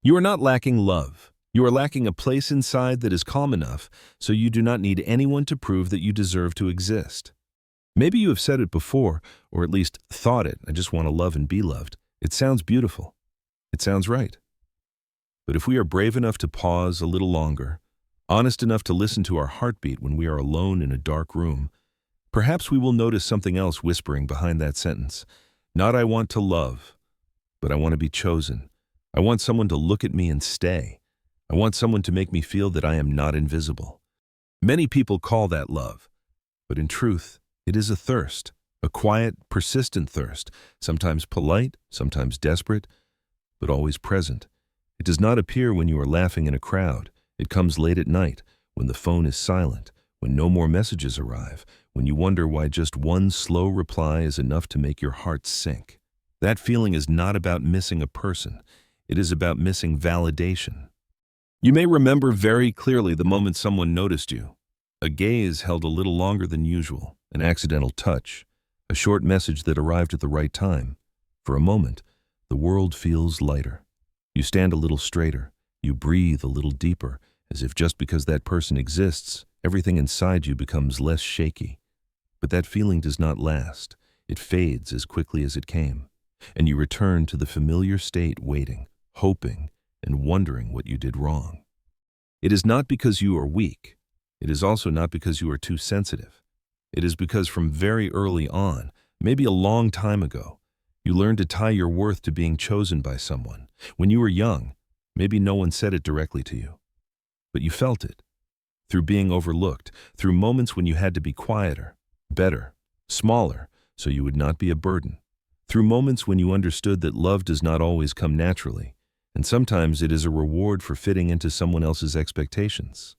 You are not lacking love. You are lacking a place inside that is calm enough so you do not need anyone to prove that you deserve to exist. Maybe you have said it before, or at least thought it. I just want to love and be loved. It sounds beautiful. It sounds right. But if we are brave enough to pause a little longer, honest enough to listen to our heartbeat when we are alone in a dark room, perhaps we will notice something else whispering behind that sentence. Not I want to love, but I want to be chosen. I want someone to look at me and stay. I want someone to make me feel that I am not invisible. Many people call that love, but in truth, it is a thirst, a quiet, persistent thirst, sometimes polite, sometimes desperate, but always present. It does not appear when you are laughing in a crowd. It comes late at night, when the phone is silent, when no more messages arrive, when you wonder why just one slow reply is enough to make your heart sink. That feeling is not about missing a person. It is about missing validation. You may remember very clearly the moment someone noticed you. A gaze held a little longer than usual, an accidental touch, a short message that arrived at the right time. For a moment, the world feels lighter. You stand a little straighter. You breathe a little deeper, as if just because that person exists, everything inside you becomes less shaky. But that feeling does not last. It fades as quickly as it came, and you return to the familiar state, waiting, hoping, and wondering what you did wrong. It is not because you are weak. It is also not because you are too sensitive. It is because from very early on, maybe a long time ago, you learned to tie your worth to being chosen by someone. When you were young, maybe no one said it directly to you, but you felt it. Through being overlooked, through moments when you had to be quieter, better, smaller, so you would not be a burden. Through moments when you understood that love does not always come naturally, and sometimes it is a reward for fitting into someone else's expectations.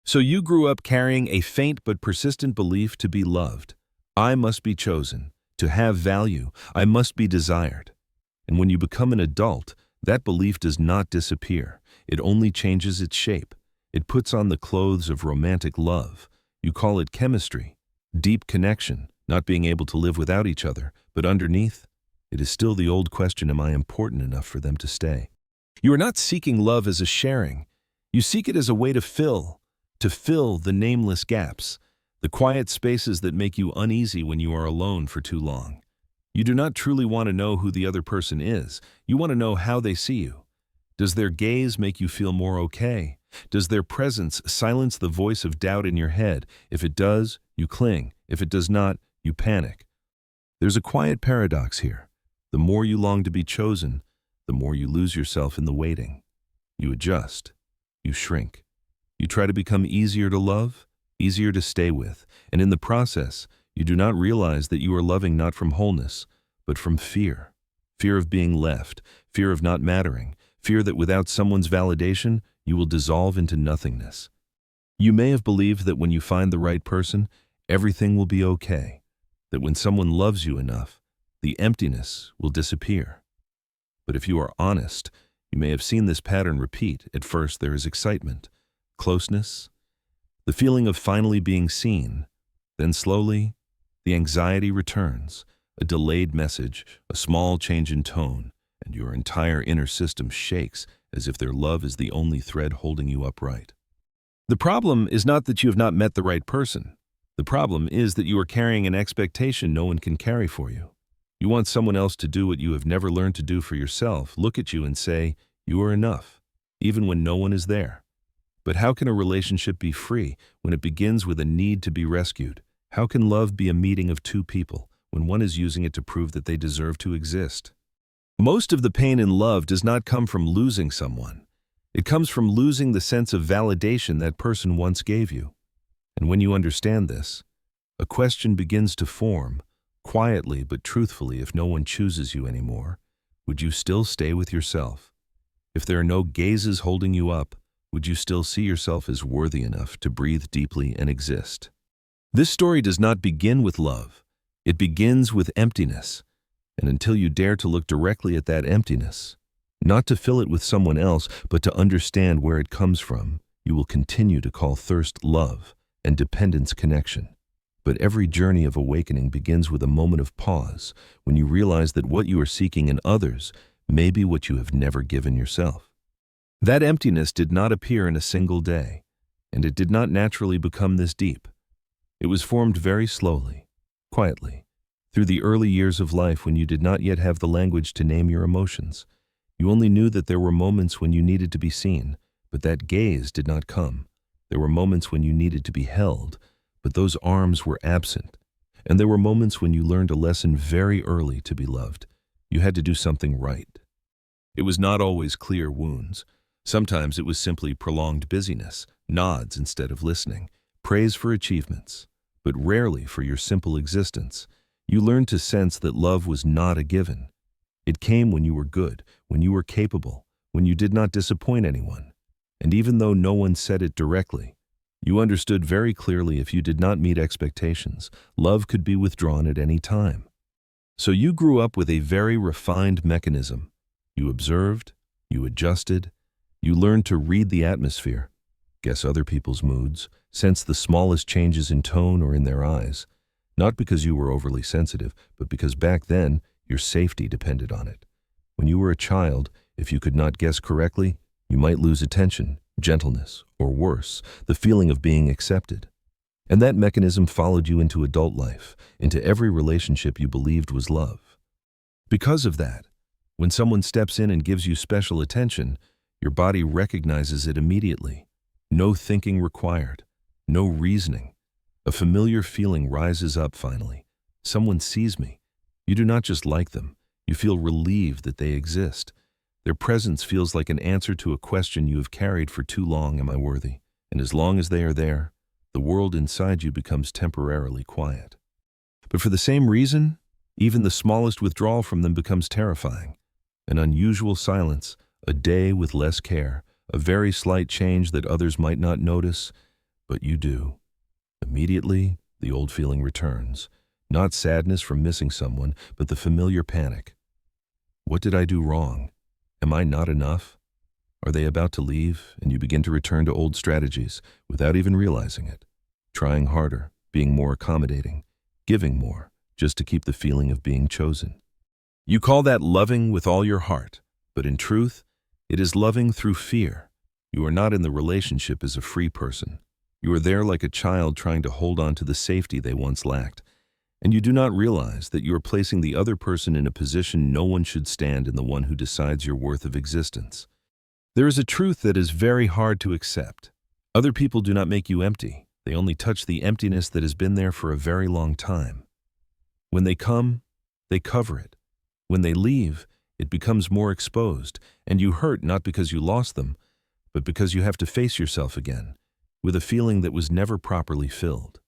So you grew up carrying a faint but persistent belief to be loved. I must be chosen. To have value, I must be desired. And when you become an adult, that belief does not disappear. It only changes its shape. It puts on the clothes of romantic love. You call it chemistry, deep connection, not being able to live without each other. But underneath, it is still the old question, am I important enough for them to stay? You are not seeking love as a sharing. You seek it as a way to fill the nameless gaps, the quiet spaces that make you uneasy when you are alone for too long. You do not truly want to know who the other person is. You want to know how they see you. Does their gaze make you feel more okay? Does their presence silence the voice of doubt in your head? If it does, you cling. If it does not, you panic. There's a quiet paradox here. The more you long to be chosen, the more you lose yourself in the waiting. You adjust. You shrink. You try to become easier to love, easier to stay with, and in the process, you do not realize that you are loving not from wholeness, but from fear. Fear of being left, fear of not mattering, fear that without someone's validation, you will dissolve into nothingness. You may have believed that when you find the right person, everything will be okay, that when someone loves you enough, the emptiness will disappear. But if you are honest, you may have seen this pattern repeat. At first, there is excitement, closeness, the feeling of finally being seen. Then slowly, the anxiety returns, a delayed message, a small change in tone, and your entire inner system shakes as if their love is the only thread holding you upright. The problem is not that you have not met the right person. The problem is that you are carrying an expectation no one can carry for you. You want someone else to do what you have never learned to do for yourself, look at you and say, you are enough, even when no one is there. But how can a relationship be free when it begins with a need to be rescued? How can love be a meeting of two people when one is using it to prove that they deserve to exist? Most of the pain in love does not come from losing someone. It comes from losing the sense of validation that person once gave you. And when you understand this, a question begins to form, quietly but truthfully. If no one chooses you anymore, would you still stay with yourself? If there are no gazes holding you up, would you still see yourself as worthy enough to breathe deeply and exist? This story does not begin with love. It begins with emptiness. And until you dare to look directly at that emptiness, not to fill it with someone else, but to understand where it comes from, you will continue to call thirst love and dependence connection. But every journey of awakening begins with a moment of pause, when you realize that what you are seeking in others may be what you have never given yourself. That emptiness did not appear in a single day, and it did not naturally become this deep. It was formed very slowly, quietly, through the early years of life when you did not yet have the language to name your emotions. You only knew that there were moments when you needed to be seen, but that gaze did not come. There were moments when you needed to be held, but those arms were absent. And there were moments when you learned a lesson very early to be loved. You had to do something right. It was not always clear wounds. Sometimes it was simply prolonged busyness, nods instead of listening, praise for achievements, but rarely for your simple existence. You learned to sense that love was not a given. It came when you were good, when you were capable, when you did not disappoint anyone. And even though no one said it directly, you understood very clearly if you did not meet expectations, love could be withdrawn at any time. So you grew up with a very refined mechanism. You observed, you adjusted, you learned to read the atmosphere, guess other people's moods, sense the smallest changes in tone or in their eyes, not because you were overly sensitive, but because back then your safety depended on it. When you were a child, if you could not guess correctly, you might lose attention, gentleness, or worse, the feeling of being accepted. And that mechanism followed you into adult life, into every relationship you believed was love. Because of that, when someone steps in and gives you special attention, your body recognizes it immediately. No thinking required, no reasoning. A familiar feeling rises up finally. Someone sees me. You do not just like them, you feel relieved that they exist. Their presence feels like an answer to a question you have carried for too long, am I worthy? And as long as they are there, the world inside you becomes temporarily quiet. But for the same reason, even the smallest withdrawal from them becomes terrifying. An unusual silence, a day with less care, a very slight change that others might not notice, but you do. Immediately, the old feeling returns. Not sadness from missing someone, but the familiar panic. What did I do wrong? Am I not enough? Are they about to leave? And you begin to return to old strategies without even realizing it. Trying harder, being more accommodating, giving more, just to keep the feeling of being chosen. You call that loving with all your heart, but in truth, it is loving through fear. You are not in the relationship as a free person. You are there like a child trying to hold on to the safety they once lacked. And you do not realize that you are placing the other person in a position no one should stand in, the one who decides your worth of existence. There is a truth that is very hard to accept. Other people do not make you empty. They only touch the emptiness that has been there for a very long time. When they come, they cover it. When they leave, it becomes more exposed, and you hurt not because you lost them, but because you have to face yourself again, with a feeling that was never properly filled.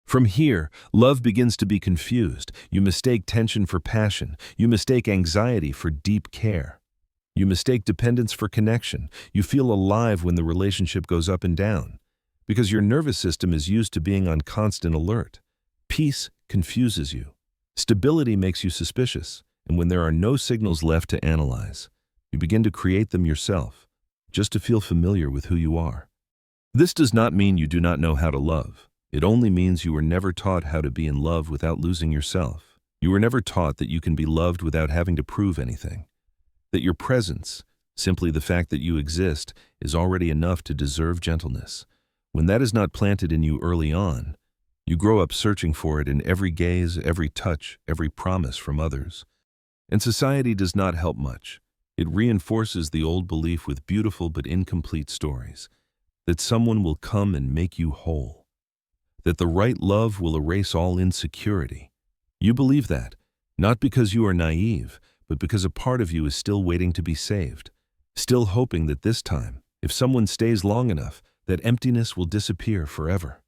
From here, love begins to be confused. You mistake tension for passion. You mistake anxiety for deep care. You mistake dependence for connection. You feel alive when the relationship goes up and down, because your nervous system is used to being on constant alert. Peace confuses you. Stability makes you suspicious, and when there are no signals left to analyze, you begin to create them yourself, just to feel familiar with who you are. This does not mean you do not know how to love. It only means you were never taught how to be in love without losing yourself. You were never taught that you can be loved without having to prove anything. That your presence, simply the fact that you exist, is already enough to deserve gentleness. When that is not planted in you early on, you grow up searching for it in every gaze, every touch, every promise from others. And society does not help much. It reinforces the old belief with beautiful but incomplete stories, that someone will come and make you whole. That the right love will erase all insecurity. You believe that, not because you are naive, but because a part of you is still waiting to be saved, still hoping that this time, if someone stays long enough, that emptiness will disappear forever.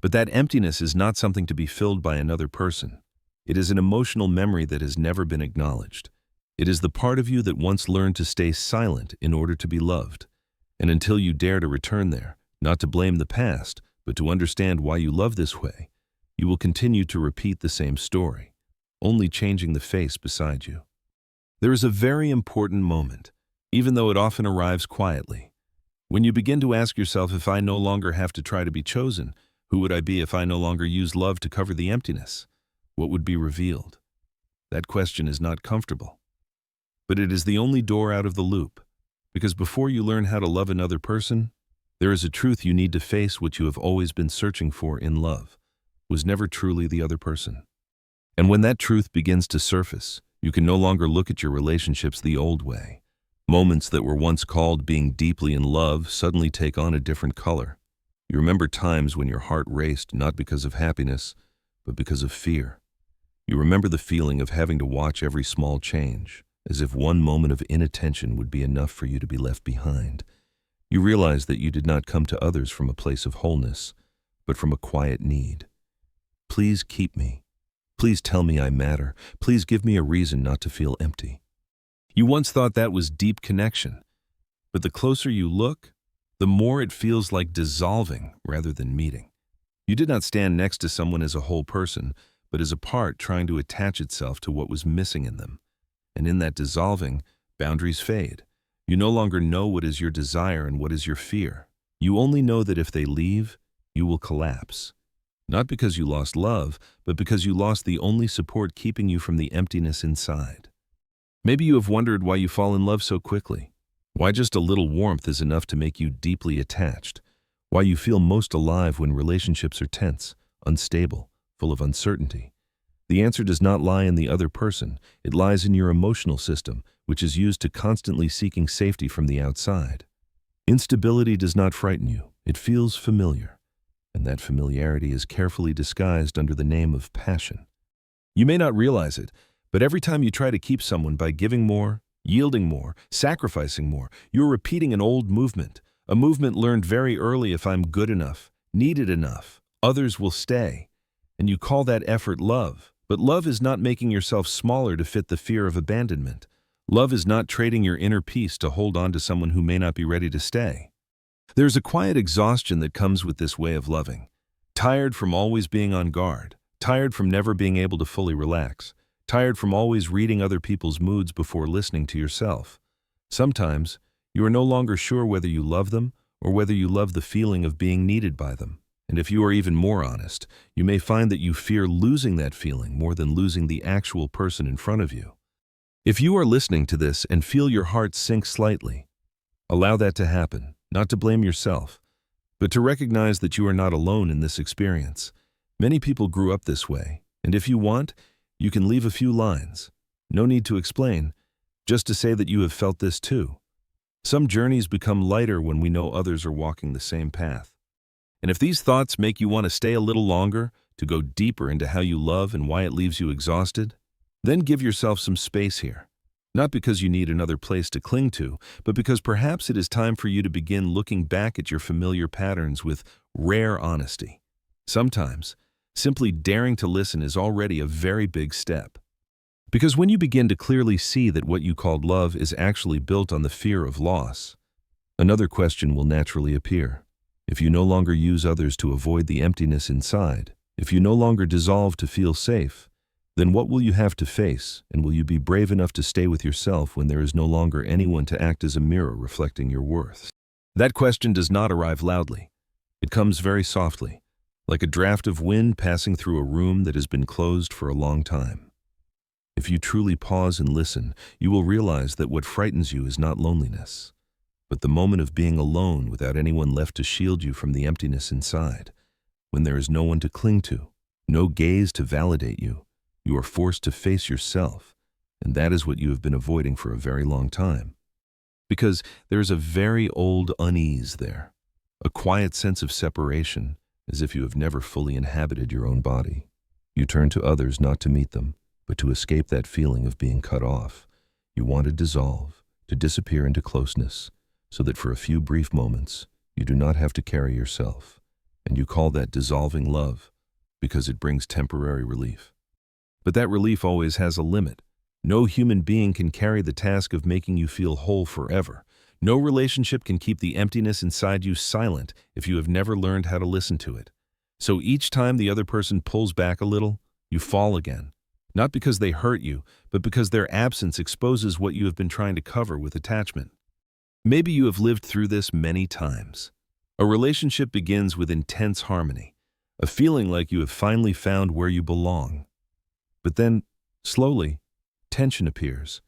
But that emptiness is not something to be filled by another person. It is an emotional memory that has never been acknowledged. It is the part of you that once learned to stay silent in order to be loved. And until you dare to return there, not to blame the past, but to understand why you love this way, you will continue to repeat the same story, only changing the face beside you. There is a very important moment, even though it often arrives quietly. When you begin to ask yourself, if I no longer have to try to be chosen, who would I be if I no longer use love to cover the emptiness? What would be revealed? That question is not comfortable. But it is the only door out of the loop. Because before you learn how to love another person, there is a truth you need to face. What you have always been searching for in love was never truly the other person. And when that truth begins to surface, you can no longer look at your relationships the old way. Moments that were once called being deeply in love suddenly take on a different color. You remember times when your heart raced not because of happiness, but because of fear. You remember the feeling of having to watch every small change, as if one moment of inattention would be enough for you to be left behind. You realize that you did not come to others from a place of wholeness, but from a quiet need. Please keep me. Please tell me I matter. Please give me a reason not to feel empty. You once thought that was deep connection, but the closer you look, the more it feels like dissolving rather than meeting. You did not stand next to someone as a whole person, but as a part trying to attach itself to what was missing in them. And in that dissolving, boundaries fade. You no longer know what is your desire and what is your fear. You only know that if they leave, you will collapse. Not because you lost love, but because you lost the only support keeping you from the emptiness inside. Maybe you have wondered why you fall in love so quickly. Why just a little warmth is enough to make you deeply attached. Why you feel most alive when relationships are tense, unstable, full of uncertainty. The answer does not lie in the other person. It lies in your emotional system, which is used to constantly seeking safety from the outside. Instability does not frighten you. It feels familiar. And that familiarity is carefully disguised under the name of passion. You may not realize it, but every time you try to keep someone by giving more, yielding more, sacrificing more, you're repeating an old movement, a movement learned very early: if I'm good enough, needed enough, others will stay. And you call that effort love. But love is not making yourself smaller to fit the fear of abandonment. Love is not trading your inner peace to hold on to someone who may not be ready to stay. There's a quiet exhaustion that comes with this way of loving. Tired from always being on guard, tired from never being able to fully relax, tired from always reading other people's moods before listening to yourself. Sometimes, you are no longer sure whether you love them or whether you love the feeling of being needed by them. And if you are even more honest, you may find that you fear losing that feeling more than losing the actual person in front of you. If you are listening to this and feel your heart sink slightly, allow that to happen, not to blame yourself, but to recognize that you are not alone in this experience. Many people grew up this way, and if you want, you can leave a few lines. No need to explain, just to say that you have felt this too. Some journeys become lighter when we know others are walking the same path. And if these thoughts make you want to stay a little longer, to go deeper into how you love and why it leaves you exhausted, then give yourself some space here. Not because you need another place to cling to, but because perhaps it is time for you to begin looking back at your familiar patterns with rare honesty. Sometimes, simply daring to listen is already a very big step. Because when you begin to clearly see that what you called love is actually built on the fear of loss, another question will naturally appear. If you no longer use others to avoid the emptiness inside, if you no longer dissolve to feel safe, then what will you have to face, and will you be brave enough to stay with yourself when there is no longer anyone to act as a mirror reflecting your worth? That question does not arrive loudly. It comes very softly, like a draft of wind passing through a room that has been closed for a long time. If you truly pause and listen, you will realize that what frightens you is not loneliness, but the moment of being alone without anyone left to shield you from the emptiness inside. When there is no one to cling to, no gaze to validate you, you are forced to face yourself, and that is what you have been avoiding for a very long time. Because there is a very old unease there, a quiet sense of separation, as if you have never fully inhabited your own body. You turn to others not to meet them, but to escape that feeling of being cut off. You want to dissolve, to disappear into closeness, so that for a few brief moments, you do not have to carry yourself. And you call that dissolving love, because it brings temporary relief. But that relief always has a limit. No human being can carry the task of making you feel whole forever. No relationship can keep the emptiness inside you silent if you have never learned how to listen to it. So each time the other person pulls back a little, you fall again. Not because they hurt you, but because their absence exposes what you have been trying to cover with attachment. Maybe you have lived through this many times. A relationship begins with intense harmony, a feeling like you have finally found where you belong. But then, slowly, tension appears.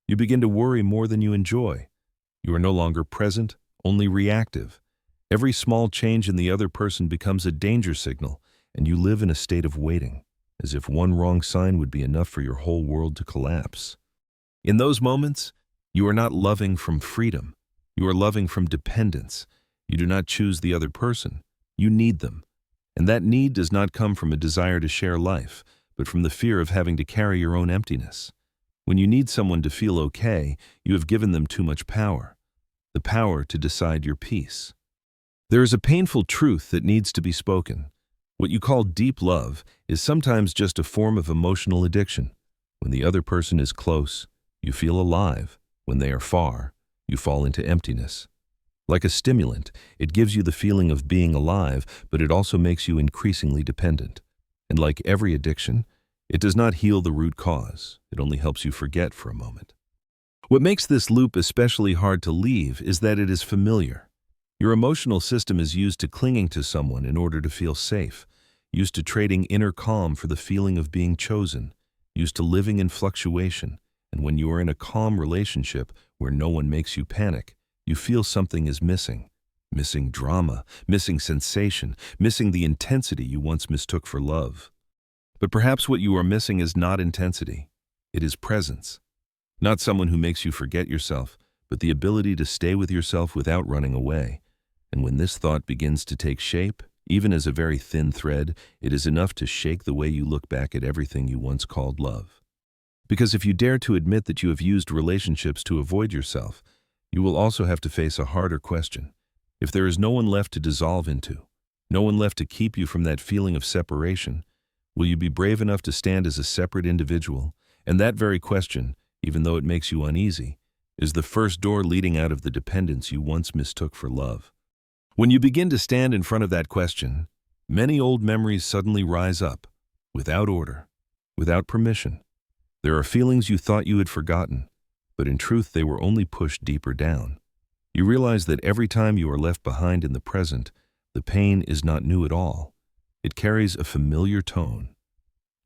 You begin to worry more than you enjoy. You are no longer present, only reactive. Every small change in the other person becomes a danger signal, and you live in a state of waiting, as if one wrong sign would be enough for your whole world to collapse. In those moments, you are not loving from freedom. You are loving from dependence. You do not choose the other person. You need them. And that need does not come from a desire to share life, but from the fear of having to carry your own emptiness. When you need someone to feel okay, you have given them too much power, the power to decide your peace. There is a painful truth that needs to be spoken. What you call deep love is sometimes just a form of emotional addiction. When the other person is close, you feel alive. When they are far, you fall into emptiness. Like a stimulant, it gives you the feeling of being alive, but it also makes you increasingly dependent. And like every addiction, it does not heal the root cause. It only helps you forget for a moment. What makes this loop especially hard to leave is that it is familiar. Your emotional system is used to clinging to someone in order to feel safe, used to trading inner calm for the feeling of being chosen, used to living in fluctuation. And when you are in a calm relationship where no one makes you panic, you feel something is missing. Missing drama, missing sensation, missing the intensity you once mistook for love. But perhaps what you are missing is not intensity. It is presence. Not someone who makes you forget yourself, but the ability to stay with yourself without running away. And when this thought begins to take shape, even as a very thin thread, it is enough to shake the way you look back at everything you once called love. Because if you dare to admit that you have used relationships to avoid yourself, you will also have to face a harder question. If there is no one left to dissolve into, no one left to keep you from that feeling of separation, will you be brave enough to stand as a separate individual? And that very question, even though it makes you uneasy, is the first door leading out of the dependence you once mistook for love. When you begin to stand in front of that question, many old memories suddenly rise up, without order, without permission. There are feelings you thought you had forgotten, but in truth they were only pushed deeper down. You realize that every time you are left behind in the present, the pain is not new at all. It carries a familiar tone,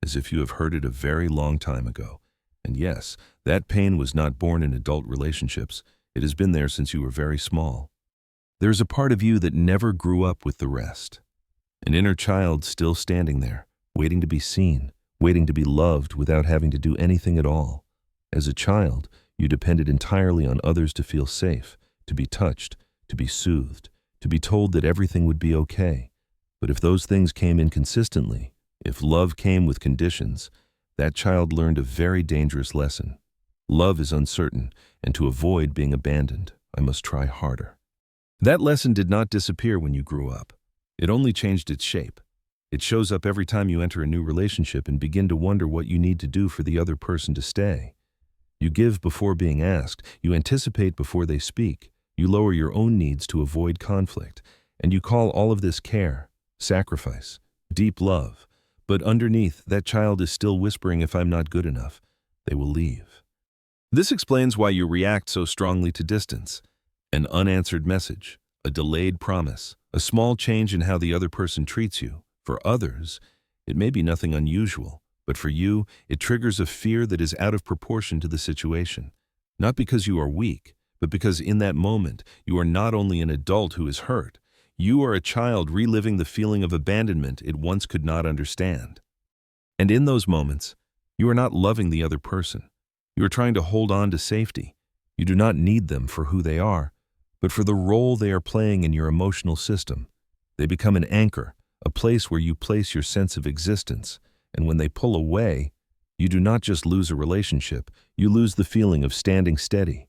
as if you have heard it a very long time ago. And yes, that pain was not born in adult relationships. It has been there since you were very small. There is a part of you that never grew up with the rest. An inner child still standing there, waiting to be seen, waiting to be loved without having to do anything at all. As a child, you depended entirely on others to feel safe, to be touched, to be soothed, to be told that everything would be okay. But if those things came inconsistently, if love came with conditions, that child learned a very dangerous lesson. Love is uncertain, and to avoid being abandoned, I must try harder. That lesson did not disappear when you grew up. It only changed its shape. It shows up every time you enter a new relationship and begin to wonder what you need to do for the other person to stay. You give before being asked, you anticipate before they speak, you lower your own needs to avoid conflict, and you call all of this care, sacrifice, deep love. But underneath, that child is still whispering, if I'm not good enough, they will leave. This explains why you react so strongly to distance. An unanswered message, a delayed promise, a small change in how the other person treats you. For others, it may be nothing unusual, but for you, it triggers a fear that is out of proportion to the situation. Not because you are weak, but because in that moment, you are not only an adult who is hurt, you are a child reliving the feeling of abandonment it once could not understand. And in those moments, you are not loving the other person. You are trying to hold on to safety. You do not need them for who they are, but for the role they are playing in your emotional system. They become an anchor, a place where you place your sense of existence, and when they pull away, you do not just lose a relationship, you lose the feeling of standing steady.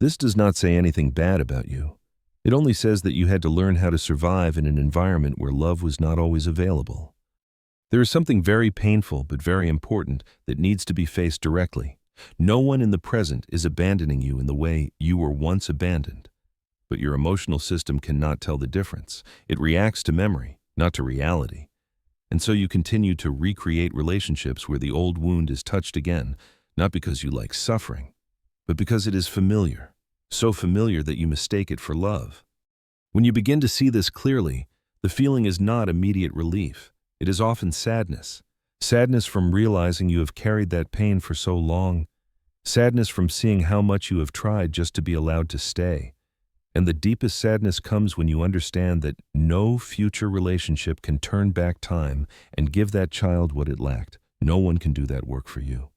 This does not say anything bad about you. It only says that you had to learn how to survive in an environment where love was not always available. There is something very painful but very important that needs to be faced directly. No one in the present is abandoning you in the way you were once abandoned. But your emotional system cannot tell the difference. It reacts to memory, not to reality. And so you continue to recreate relationships where the old wound is touched again, not because you like suffering, but because it is familiar, so familiar that you mistake it for love. When you begin to see this clearly, the feeling is not immediate relief. It is often sadness. Sadness from realizing you have carried that pain for so long. Sadness from seeing how much you have tried just to be allowed to stay. And the deepest sadness comes when you understand that no future relationship can turn back time and give that child what it lacked. No one can do that work for you.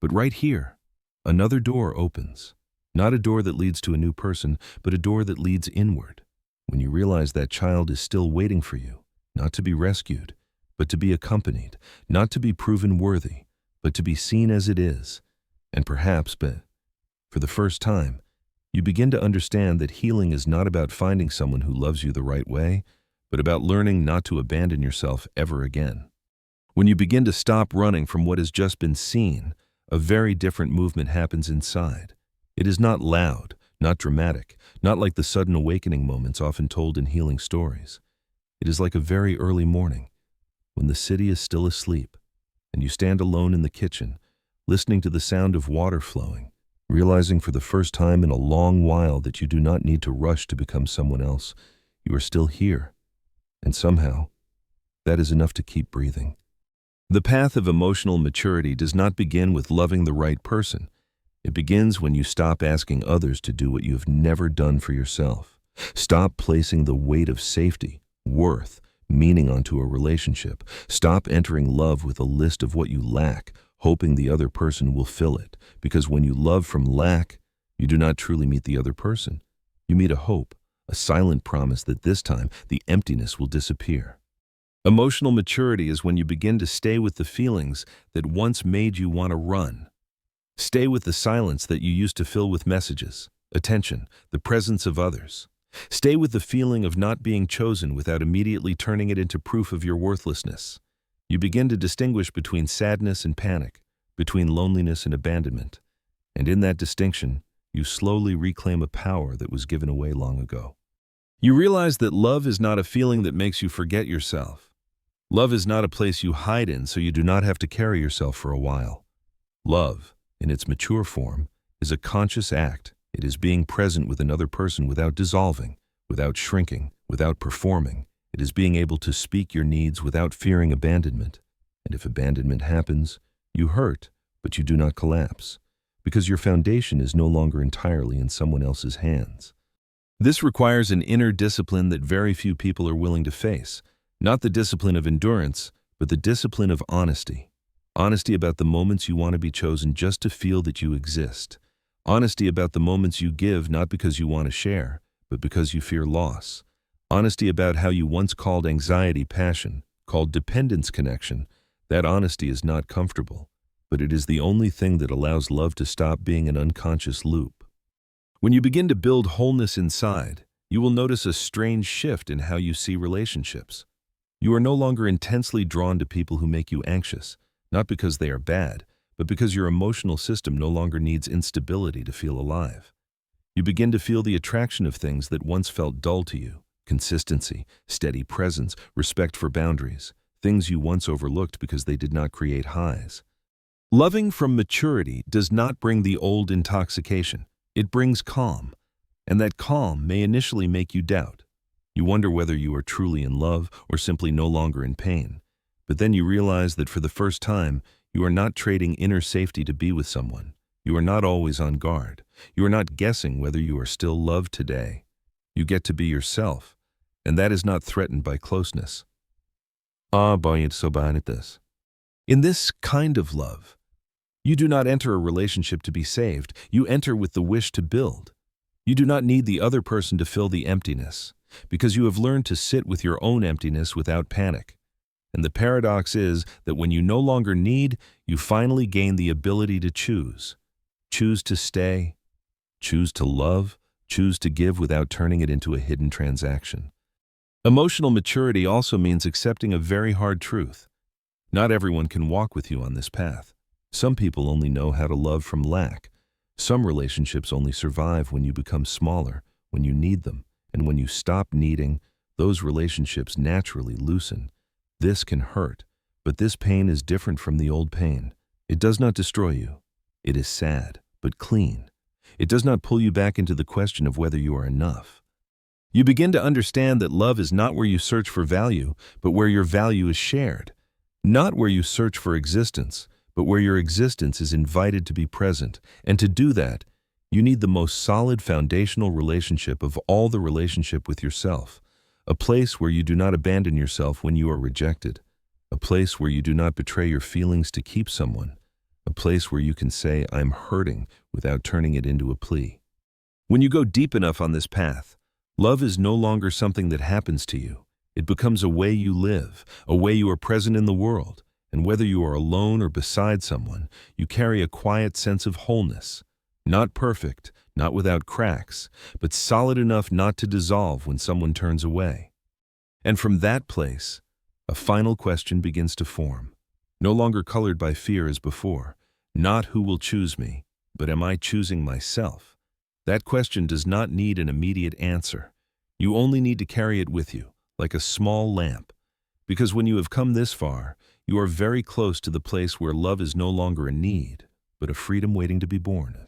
But right here, another door opens. Not a door that leads to a new person, but a door that leads inward. When you realize that child is still waiting for you, not to be rescued, but to be accompanied, not to be proven worthy, but to be seen as it is. And perhaps, but for the first time, you begin to understand that healing is not about finding someone who loves you the right way, but about learning not to abandon yourself ever again. When you begin to stop running from what has just been seen, a very different movement happens inside. It is not loud, not dramatic, not like the sudden awakening moments often told in healing stories. It is like a very early morning, when the city is still asleep, and you stand alone in the kitchen, listening to the sound of water flowing, realizing for the first time in a long while that you do not need to rush to become someone else. You are still here, and somehow, that is enough to keep breathing. The path of emotional maturity does not begin with loving the right person. It begins when you stop asking others to do what you have never done for yourself. Stop placing the weight of safety, worth, meaning onto a relationship. Stop entering love with a list of what you lack, hoping the other person will fill it. Because when you love from lack, you do not truly meet the other person. You meet a hope, a silent promise that this time the emptiness will disappear. Emotional maturity is when you begin to stay with the feelings that once made you want to run. Stay with the silence that you used to fill with messages, attention, the presence of others. Stay with the feeling of not being chosen without immediately turning it into proof of your worthlessness. You begin to distinguish between sadness and panic, between loneliness and abandonment. And in that distinction, you slowly reclaim a power that was given away long ago. You realize that love is not a feeling that makes you forget yourself. Love is not a place you hide in so you do not have to carry yourself for a while. Love, in its mature form, is a conscious act. It is being present with another person without dissolving, without shrinking, without performing. It is being able to speak your needs without fearing abandonment. And if abandonment happens, you hurt, but you do not collapse, because your foundation is no longer entirely in someone else's hands. This requires an inner discipline that very few people are willing to face, not the discipline of endurance, but the discipline of honesty. Honesty about the moments you want to be chosen just to feel that you exist. Honesty about the moments you give not because you want to share, but because you fear loss. Honesty about how you once called anxiety passion, called dependence connection. That honesty is not comfortable, but it is the only thing that allows love to stop being an unconscious loop. When you begin to build wholeness inside, you will notice a strange shift in how you see relationships. You are no longer intensely drawn to people who make you anxious, not because they are bad, but because your emotional system no longer needs instability to feel alive. You begin to feel the attraction of things that once felt dull to you: consistency, steady presence, respect for boundaries, things you once overlooked because they did not create highs. Loving from maturity does not bring the old intoxication. It brings calm, and that calm may initially make you doubt. You wonder whether you are truly in love or simply no longer in pain. But then you realize that for the first time, you are not trading inner safety to be with someone. You are not always on guard. You are not guessing whether you are still loved today. You get to be yourself, and that is not threatened by closeness. In this kind of love, you do not enter a relationship to be saved. You enter with the wish to build. You do not need the other person to fill the emptiness, because you have learned to sit with your own emptiness without panic. And the paradox is that when you no longer need, you finally gain the ability to choose. Choose to stay, choose to love, choose to give without turning it into a hidden transaction. Emotional maturity also means accepting a very hard truth. Not everyone can walk with you on this path. Some people only know how to love from lack. Some relationships only survive when you become smaller, when you need them, and when you stop needing, those relationships naturally loosen. This can hurt, but this pain is different from the old pain. It does not destroy you. It is sad, but clean. It does not pull you back into the question of whether you are enough. You begin to understand that love is not where you search for value, but where your value is shared. Not where you search for existence, but where your existence is invited to be present. And to do that, You need the most solid foundational relationship of all, the relationship with yourself, a place where you do not abandon yourself when you are rejected, a place where you do not betray your feelings to keep someone, a place where you can say, "I'm hurting," without turning it into a plea. When you go deep enough on this path, love is no longer something that happens to you. It becomes a way you live, a way you are present in the world, and whether you are alone or beside someone, you carry a quiet sense of wholeness. Not perfect, not without cracks, but solid enough not to dissolve when someone turns away. And from that place, a final question begins to form, no longer colored by fear as before. Not who will choose me, but am I choosing myself? That question does not need an immediate answer. You only need to carry it with you, like a small lamp. Because when you have come this far, you are very close to the place where love is no longer a need, but a freedom waiting to be born.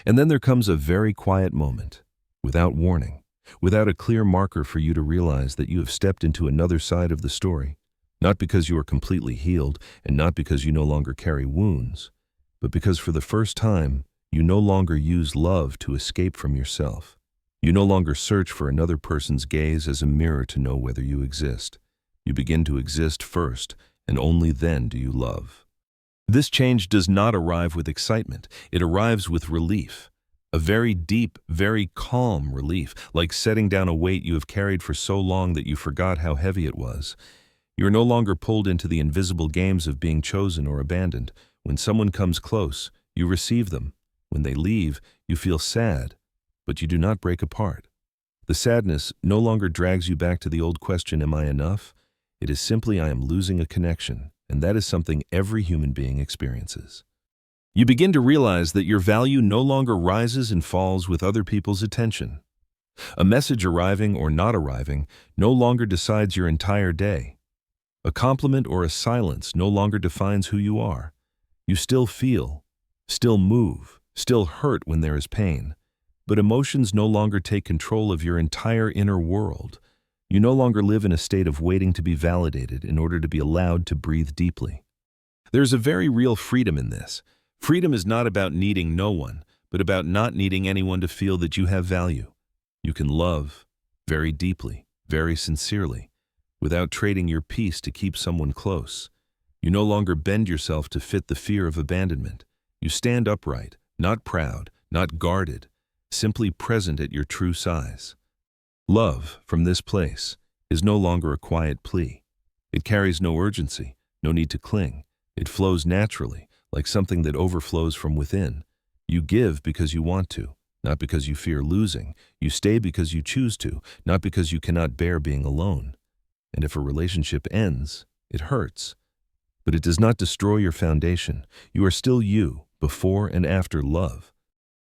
And then there comes a very quiet moment, without warning, without a clear marker for you to realize that you have stepped into another side of the story, not because you are completely healed and not because you no longer carry wounds, but because for the first time, you no longer use love to escape from yourself. You no longer search for another person's gaze as a mirror to know whether you exist. You begin to exist first, and only then do you love. This change does not arrive with excitement. It arrives with relief. A very deep, very calm relief, like setting down a weight you have carried for so long that you forgot how heavy it was. You are no longer pulled into the invisible games of being chosen or abandoned. When someone comes close, you receive them. When they leave, you feel sad, but you do not break apart. The sadness no longer drags you back to the old question, "Am I enough?" It is simply, "I am losing a connection," and that is something every human being experiences. You begin to realize that your value no longer rises and falls with other people's attention. A message arriving or not arriving no longer decides your entire day. A compliment or a silence no longer defines who you are. You still feel, still move, still hurt when there is pain, but emotions no longer take control of your entire inner world. You no longer live in a state of waiting to be validated in order to be allowed to breathe deeply. There's a very real freedom in this. Freedom is not about needing no one, but about not needing anyone to feel that you have value. You can love very deeply, very sincerely, without trading your peace to keep someone close. You no longer bend yourself to fit the fear of abandonment. You stand upright, not proud, not guarded, simply present at your true size. Love, from this place, is no longer a quiet plea. It carries no urgency, no need to cling. It flows naturally, like something that overflows from within. You give because you want to, not because you fear losing. You stay because you choose to, not because you cannot bear being alone. And if a relationship ends, it hurts. But it does not destroy your foundation. You are still you, before and after love.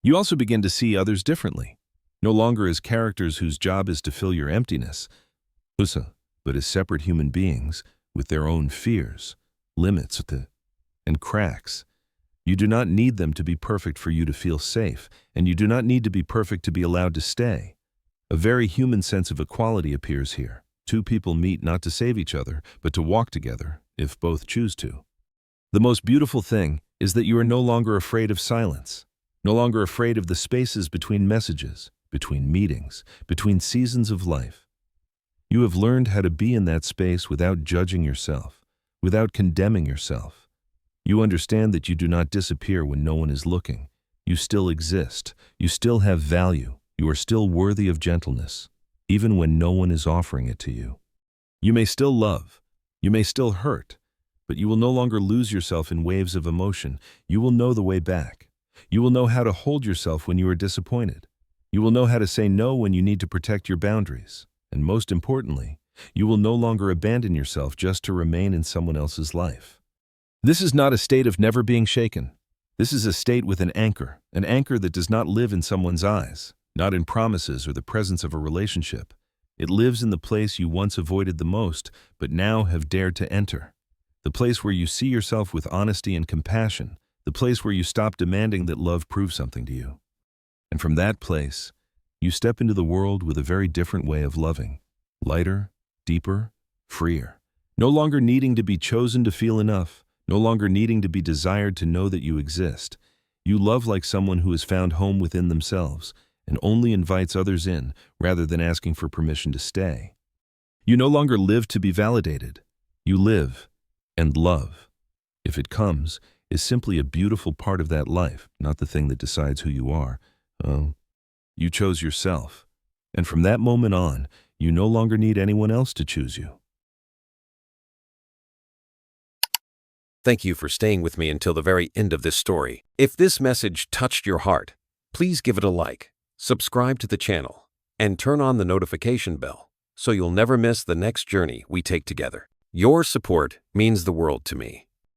You also begin to see others differently, no longer as characters whose job is to fill your emptiness, but as separate human beings with their own fears, limits, and cracks. You do not need them to be perfect for you to feel safe, and you do not need to be perfect to be allowed to stay. A very human sense of equality appears here. Two people meet not to save each other, but to walk together, if both choose to. The most beautiful thing is that you are no longer afraid of silence, no longer afraid of the spaces between messages, between meetings, between seasons of life. You have learned how to be in that space without judging yourself, without condemning yourself. You understand that you do not disappear when no one is looking. You still exist. You still have value. You are still worthy of gentleness, even when no one is offering it to you. You may still love. You may still hurt, but you will no longer lose yourself in waves of emotion. You will know the way back. You will know how to hold yourself when you are disappointed. You will know how to say no when you need to protect your boundaries. And most importantly, you will no longer abandon yourself just to remain in someone else's life. This is not a state of never being shaken. This is a state with an anchor that does not live in someone's eyes, not in promises or the presence of a relationship. It lives in the place you once avoided the most, but now have dared to enter. The place where you see yourself with honesty and compassion, the place where you stop demanding that love prove something to you. And from that place, you step into the world with a very different way of loving, lighter, deeper, freer, no longer needing to be chosen to feel enough, no longer needing to be desired to know that you exist. You love like someone who has found home within themselves and only invites others in rather than asking for permission to stay. You no longer live to be validated. You live and love. If it comes, is simply a beautiful part of that life, not the thing that decides who you are. Oh, you chose yourself. And from that moment on, you no longer need anyone else to choose you. Thank you for staying with me until the very end of this story. If this message touched your heart, please give it a like, subscribe to the channel, and turn on the notification bell so you'll never miss the next journey we take together. Your support means the world to me.